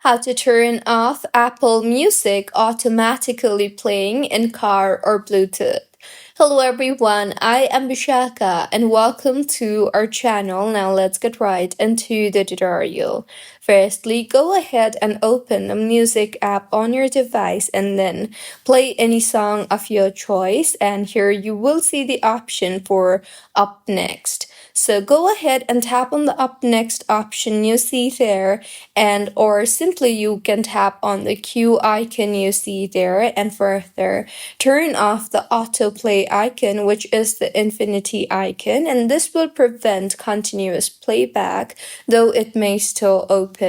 how to turn off Apple Music automatically playing in car or Bluetooth. Hello everyone, I am Bishaka and welcome to our channel. Now let's get right into the tutorial. Firstly, go ahead and open a music app on your device and then play any song of your choice, and here you will see the option for Up Next. So go ahead and tap on the Up Next option you see there, and or simply you can tap on the Q icon you see there and further turn off the autoplay icon, which is the infinity icon, and this will prevent continuous playback, though it may still open.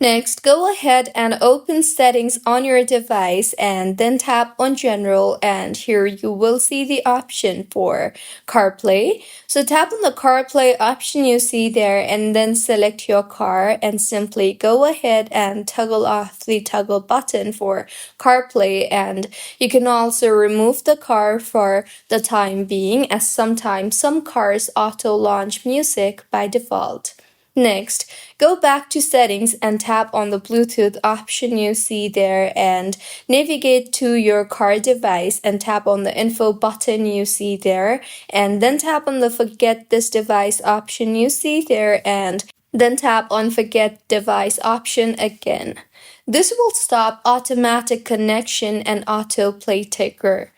Next, go ahead and open settings on your device and then tap on general, and here you will see the option for CarPlay. So tap on the CarPlay option you see there and then select your car and simply go ahead and toggle off the toggle button for CarPlay, and you can also remove the car for the time being, as sometimes some cars auto launch music by default. Next, go back to settings and tap on the Bluetooth option you see there and navigate to your car device and tap on the info button you see there, and then tap on the forget this device option you see there and then tap on forget device option again. This will stop automatic connection and autoplay ticker.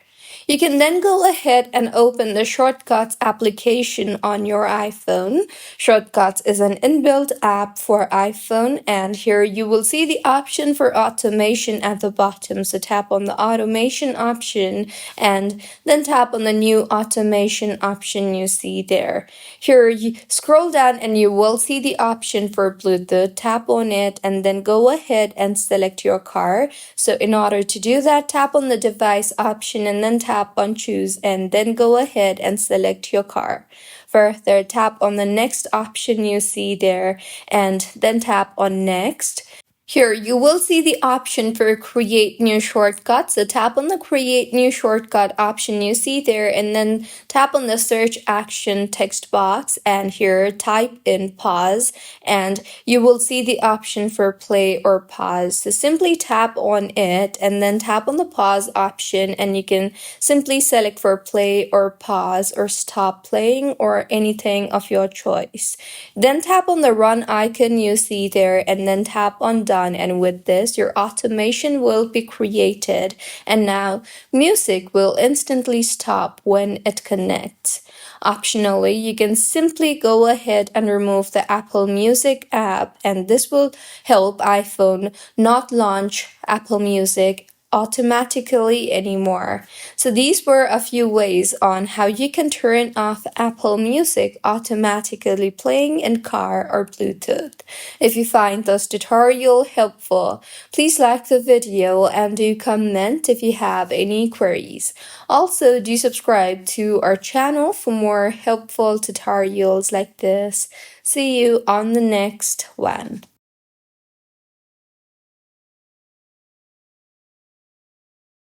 You can then go ahead and open the Shortcuts application on your iPhone. Shortcuts is an inbuilt app for iPhone, and here you will see the option for automation at the bottom. So tap on the automation option and then tap on the new automation option you see there. Here you scroll down and you will see the option for Bluetooth. Tap on it and then go ahead and select your car. So in order to do that, tap on the device option and then tap on choose and then go ahead and select your car. Further, tap on the next option you see there and then tap on next. Here you will see the option for create new shortcut. So tap on the create new shortcut option you see there and then tap on the search action text box, and here type in pause and you will see the option for play or pause. So simply tap on it and then tap on the pause option, and you can simply select for play or pause or stop playing or anything of your choice. Then tap on the run icon you see there and then tap on done, and with this your automation will be created, and now music will instantly stop when it connects. Optionally, you can simply go ahead and remove the Apple Music app, and this will help iPhone not launch Apple Music automatically anymore. So these were a few ways on how you can turn off Apple Music automatically playing in car or Bluetooth. If you find this tutorial helpful, please like the video and do comment if you have any queries. Also, do subscribe to our channel for more helpful tutorials like this. See you on the next one.